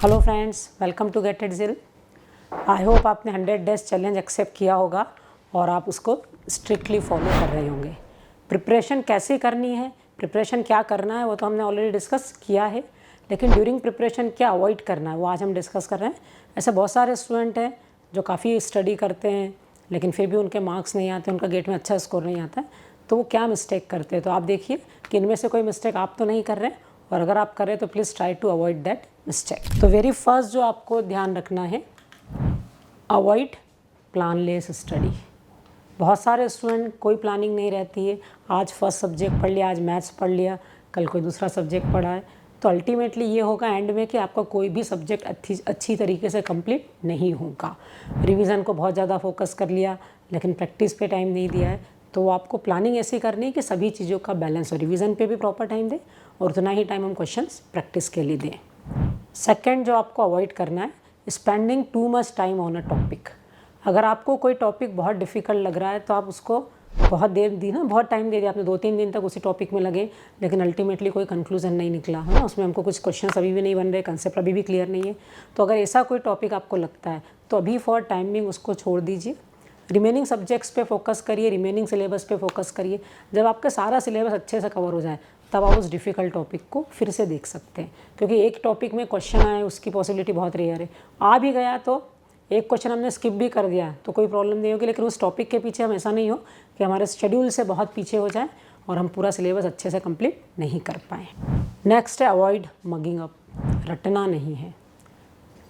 Hello friends, welcome to get it zill. I hope आपने 100 days challenge accept किया होगा और आप उसको स्ट्रिक्टली फॉलो कर रहे होंगे। प्रिपरेशन कैसे करनी है, प्रिपरेशन क्या करना है वो तो हमने ऑलरेडी डिस्कस किया है, लेकिन ड्यूरिंग प्रिपरेशन क्या अवॉइड करना है वो आज हम डिस्कस कर रहे हैं। ऐसे बहुत सारे स्टूडेंट हैं जो काफ़ी स्टडी करते हैं लेकिन फिर भी उनके मार्क्स नहीं आते, उनका गेट में अच्छा स्कोर नहीं आता है, तो वो क्या मिस्टेक करते हैं। तो आप देखिए कि इनमें से कोई मिस्टेक आप तो नहीं कर रहे हैं, और अगर आप कर रहे हैं तो please try to avoid that mistake. तो वेरी फर्स्ट जो आपको ध्यान रखना है, अवॉइड प्लानलेस स्टडी। बहुत सारे स्टूडेंट कोई प्लानिंग नहीं रहती है, आज फर्स्ट सब्जेक्ट पढ़ लिया, आज मैथ्स पढ़ लिया, कल कोई दूसरा सब्जेक्ट पढ़ा है, तो अल्टीमेटली ये होगा एंड में कि आपका कोई भी सब्जेक्ट अच्छी तरीके से कंप्लीट नहीं होगा। रिवीजन को बहुत ज़्यादा फोकस कर लिया लेकिन प्रैक्टिस पे टाइम नहीं दिया है, तो आपको प्लानिंग ऐसी करनी है कि सभी चीज़ों का बैलेंस हो, रिवीजन पे भी प्रॉपर टाइम दें और उतना ही टाइम हम क्वेश्चंस प्रैक्टिस के लिए दें। सेकंड जो आपको अवॉइड करना है, spending too much time on a topic. अगर आपको कोई टॉपिक बहुत डिफ़िकल्ट लग रहा है तो आप उसको बहुत देर दी ना, बहुत टाइम दे दिया आपने, 2-3 दिन तक उसी टॉपिक में लगे लेकिन अल्टीमेटली कोई कंक्लूजन नहीं निकला है ना, उसमें हमको कुछ क्वेश्चंस अभी भी नहीं बन रहे, कंसेप्ट अभी भी क्लियर नहीं है। तो अगर ऐसा कोई टॉपिक आपको लगता है तो अभी फॉर टाइमिंग उसको छोड़ दीजिए, रिमेनिंग सब्जेक्ट्स पे फोकस करिए, रिमेनिंग सिलेबस पे फोकस करिए। जब आपका सारा सिलेबस अच्छे से कवर हो जाए तब आप उस डिफ़िकल्ट टॉपिक को फिर से देख सकते हैं, क्योंकि एक टॉपिक में क्वेश्चन आए उसकी पॉसिबिलिटी बहुत रेयर है। आ भी गया तो एक क्वेश्चन हमने स्किप भी कर दिया तो कोई प्रॉब्लम नहीं होगी, लेकिन उस टॉपिक के पीछे हम ऐसा नहीं हो कि हमारे शेड्यूल से बहुत पीछे हो जाए और हम पूरा सिलेबस अच्छे से कंप्लीट नहीं कर पाएँ। नेक्स्ट है अवॉइड मगिंग अप, रटना नहीं है।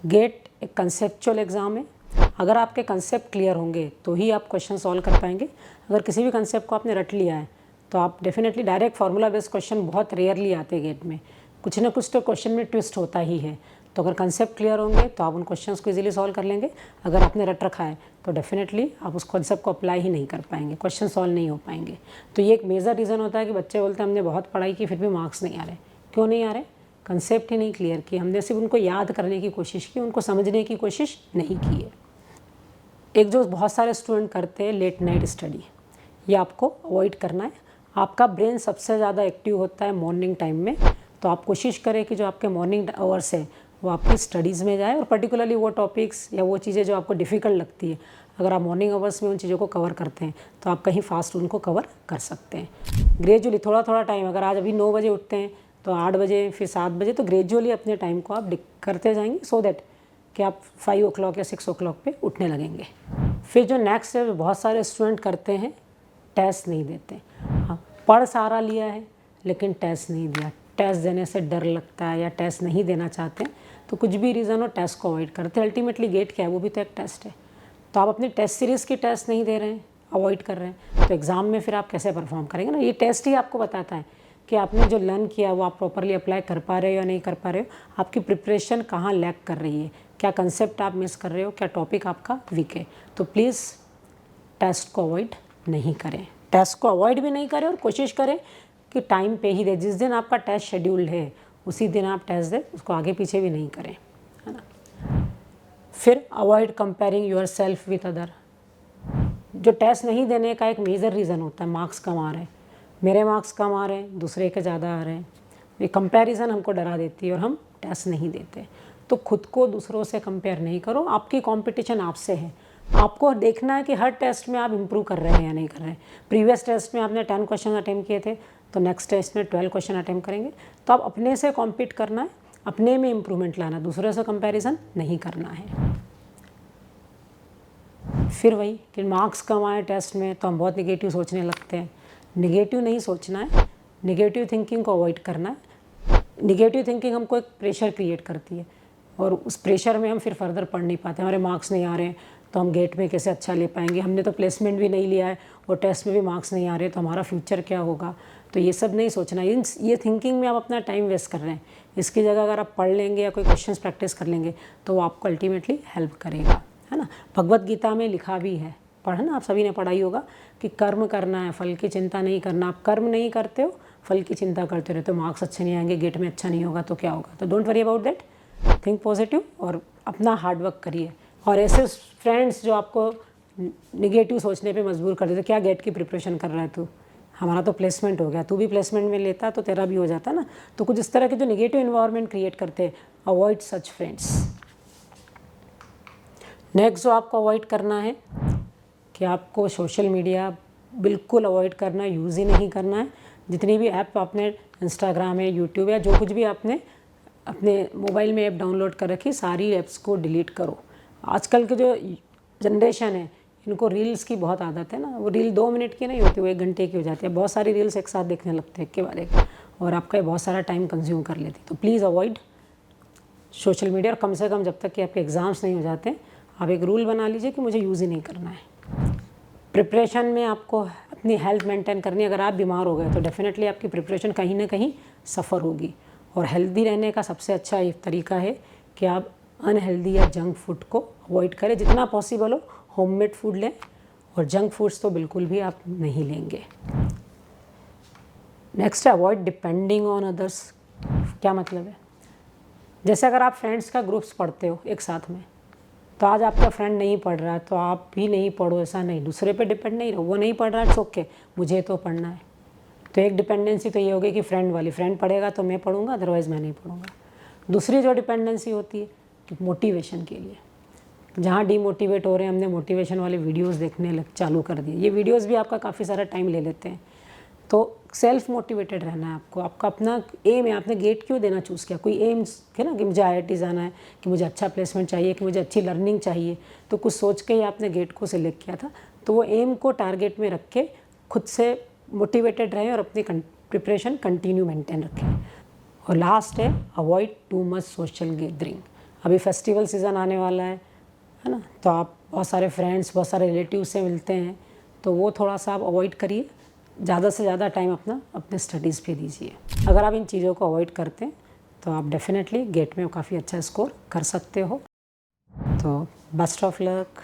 गेट एक कंसेप्चुअल एग्ज़ाम है, अगर आपके कंसेप्ट क्लियर होंगे तो ही आप क्वेश्चन सॉल्व कर पाएंगे। अगर किसी भी कंसेप्ट को आपने रट लिया है तो आप definitely direct formula based question बहुत रेयरली आते हैं गेट में, कुछ ना कुछ तो क्वेश्चन में ट्विस्ट होता ही है। तो अगर कंसेप्ट क्लियर होंगे तो आप उन क्वेश्चंस को इजीली सॉल्व कर लेंगे। अगर आपने रट रखा है तो डेफिनेटली आप उस कंसेप्ट को अप्लाई ही नहीं कर पाएंगे, क्वेश्चन सॉल्व नहीं हो पाएंगे। तो ये एक मेजर रीज़न होता है कि बच्चे बोलते हैं हमने बहुत पढ़ाई की फिर भी मार्क्स नहीं आ रहे। क्यों नहीं आ रहे? कंसेप्ट ही नहीं क्लियर किए, हमने सिर्फ उनको याद करने की कोशिश की, उनको समझने की कोशिश नहीं की है। एक जो बहुत सारे स्टूडेंट करते हैं लेट नाइट स्टडी, ये आपको अवॉइड करना है। आपका ब्रेन सबसे ज़्यादा एक्टिव होता है मॉर्निंग टाइम में, तो आप कोशिश करें कि जो आपके मॉर्निंग आवर्स है वो आपकी स्टडीज़ में जाए, और पर्टिकुलरली वो टॉपिक्स या वो चीज़ें जो आपको डिफ़िकल्ट लगती है, अगर आप मॉर्निंग आवर्स में उन चीज़ों को कवर करते हैं तो आप कहीं फास्ट उनको कवर कर सकते हैं। ग्रेजुअली थोड़ा थोड़ा टाइम, अगर आज अभी 9 बजे उठते हैं तो 8 बजे फिर 7 बजे, तो ग्रेजुअली अपने टाइम को आप करते जाएंगे सो दैट कि आप 5 o'clock या 6 o'clock पे उठने लगेंगे। फिर जो नेक्स्ट है, बहुत सारे स्टूडेंट करते हैं टेस्ट नहीं देते। हाँ, पढ़ सारा लिया है लेकिन टेस्ट नहीं दिया, टेस्ट देने से डर लगता है या टेस्ट नहीं देना चाहते हैं, तो कुछ भी रीज़न हो टेस्ट को अवॉइड करते हैं। अल्टीमेटली गेट क्या है, वो भी तो एक टेस्ट है। तो आप अपनी टेस्ट सीरीज़ की टेस्ट नहीं दे रहे हैं, अवॉइड कर रहे हैं, तो एग्ज़ाम में फिर आप कैसे परफॉर्म करेंगे ना। ये टेस्ट ही आपको बताता है कि आपने जो लर्न किया वो आप प्रॉपरली अप्लाई कर पा रहे हो या नहीं कर पा रहे हो, आपकी प्रिपरेशन कहाँ लैग कर रही है, क्या कंसेप्ट आप मिस कर रहे हो, क्या टॉपिक आपका वीक है। तो प्लीज़ टेस्ट को अवॉइड नहीं करें, टेस्ट को अवॉइड भी नहीं करें और कोशिश करें कि टाइम पे ही दें। जिस दिन आपका टेस्ट शेड्यूल्ड है उसी दिन आप टेस्ट दें, उसको आगे पीछे भी नहीं करें, है ना। फिर avoid comparing your self with other. जो टेस्ट नहीं देने का एक मेजर रीज़न होता है, मार्क्स कम आ रहे हैं, मेरे मार्क्स कम आ रहे हैं, दूसरे के ज़्यादा आ रहे हैं, ये कंपैरिजन हमको डरा देती है और हम टेस्ट नहीं देते। तो खुद को दूसरों से कंपेयर नहीं करो, आपकी कंपटीशन आपसे है। आपको देखना है कि हर टेस्ट में आप इम्प्रूव कर रहे हैं या नहीं कर रहे हैं। प्रीवियस टेस्ट में आपने 10 क्वेश्चन अटैम्प्ट किए थे तो नेक्स्ट टेस्ट में 12 क्वेश्चन अटैम्प्ट करेंगे। तो आप अपने से कॉम्पीट करना है, अपने में इम्प्रूवमेंट लाना, दूसरे से कंपैरिजन नहीं करना है। फिर वही कि मार्क्स कम आए टेस्ट में तो हम बहुत निगेटिव सोचने लगते हैं। निगेटिव नहीं सोचना है, निगेटिव थिंकिंग को अवॉइड करना है। निगेटिव थिंकिंग हमको एक प्रेशर क्रिएट करती है और उस प्रेशर में हम फिर फर्दर पढ़ नहीं पाते। हमारे मार्क्स नहीं आ रहे हैं तो हम गेट में कैसे अच्छा ले पाएंगे, हमने तो प्लेसमेंट भी नहीं लिया है और टेस्ट में भी मार्क्स नहीं आ रहे तो हमारा फ्यूचर क्या होगा। तो ये सब नहीं सोचना, ये थिंकिंग में आप अपना टाइम वेस्ट कर रहे हैं। इसकी जगह अगर आप पढ़ लेंगे या कोई क्वेश्चंस प्रैक्टिस कर लेंगे तो वो आपको अल्टीमेटली हेल्प करेगा, है ना। भगवत गीता में लिखा भी है, पढ़ना आप सभी ने पढ़ा ही होगा कि कर्म करना है, फल की चिंता नहीं करना। आप कर्म नहीं करते हो, फल की चिंता करते रहते हो, मार्क्स अच्छे नहीं आएंगे, गेट में अच्छा नहीं होगा तो क्या होगा। तो don't worry about that, think positive और अपना हार्डवर्क करिए। और ऐसे फ्रेंड्स जो आपको निगेटिव सोचने पे मजबूर कर देते, क्या गेट की प्रिपरेशन कर रहा है तू, हमारा तो प्लेसमेंट हो गया, तू भी प्लेसमेंट में लेता तो तेरा भी हो जाता ना। तो कुछ इस तरह के जो निगेटिव इन्वायरमेंट क्रिएट करते हैं अवॉइड सच फ्रेंड्स। नेक्स्ट जो आपको अवॉइड करना है कि आपको सोशल मीडिया बिल्कुल अवॉइड करना है, यूज़ ही नहीं करना है। जितनी भी ऐप आपने इंस्टाग्राम है, यूट्यूब है, जो कुछ भी आपने अपने मोबाइल में ऐप डाउनलोड कर रखी, सारी ऐप्स को डिलीट करो। आजकल के जो जनरेशन है इनको रील्स की बहुत आदत है ना, वो रील 2 मिनट की नहीं होती, वो 1 घंटे की हो जाती है। बहुत सारी रील्स एक साथ देखने लगते हैं एक के बाद एक, और आपका ये बहुत सारा टाइम कंज्यूम कर लेती है। तो प्लीज़ अवॉइड सोशल मीडिया, और कम से कम जब तक कि आपके एग्ज़ाम्स नहीं हो जाते आप एक रूल बना लीजिए कि मुझे यूज़ ही नहीं करना है। प्रिपरेशन में आपको अपनी हेल्थ मेंटेन करनी है। अगर आप बीमार हो गए तो डेफिनेटली आपकी प्रिपरेशन कहीं ना कहीं सफ़र होगी, और हेल्दी रहने का सबसे अच्छा एक तरीका है कि आप अनहेल्दी या जंक फूड को अवॉइड करें। जितना पॉसिबल हो होममेड फूड लें, और जंक फूड्स तो बिल्कुल भी आप नहीं लेंगे। नेक्स्ट है अवॉइड डिपेंडिंग ऑन अदर्स। क्या मतलब है? जैसे अगर आप फ्रेंड्स का ग्रुप्स पढ़ते हो एक साथ में, तो आज आपका फ्रेंड नहीं पढ़ रहा है तो आप भी नहीं पढ़ो, ऐसा नहीं। दूसरे पे डिपेंड नहीं रहो, वो नहीं पढ़ रहा है तो ओके, मुझे तो पढ़ना है। तो एक डिपेंडेंसी तो ये होगी कि फ्रेंड वाली, फ्रेंड पढ़ेगा तो मैं पढ़ूंगा, अदरवाइज़ मैं नहीं पढ़ूंगा। दूसरी जो डिपेंडेंसी होती है कि मोटिवेशन के लिए, जहाँ डीमोटिवेट हो रहे हैं, हमने मोटिवेशन वाले वीडियोस देखने चालू कर दिए। ये वीडियोस भी आपका काफ़ी सारा टाइम ले लेते हैं। तो सेल्फ मोटिवेटेड रहना है आपको। आपका अपना एम है, आपने गेट क्यों देना चूज़ किया? कोई एम है ना कि मुझे IIT जाना है, कि मुझे अच्छा प्लेसमेंट चाहिए, कि मुझे अच्छी लर्निंग चाहिए, तो कुछ सोच के ही आपने गेट को सिलेक्ट किया था। तो वो एम को टारगेट में रख के खुद से मोटिवेटेड रहें और अपनी प्रिपरेशन कंटिन्यू मेंटेन रखें। और लास्ट है avoid too much social gathering. अभी फेस्टिवल सीज़न आने वाला है ना, तो आप बहुत सारे फ्रेंड्स, बहुत सारे रिलेटिव से मिलते हैं, तो वो थोड़ा सा आप अवॉइड करिए। ज़्यादा से ज़्यादा टाइम अपने स्टडीज़ पे दीजिए। अगर आप इन चीज़ों को अवॉइड करते हैं तो आप डेफिनेटली गेट में काफ़ी अच्छा स्कोर कर सकते हो। तो बेस्ट ऑफ लक।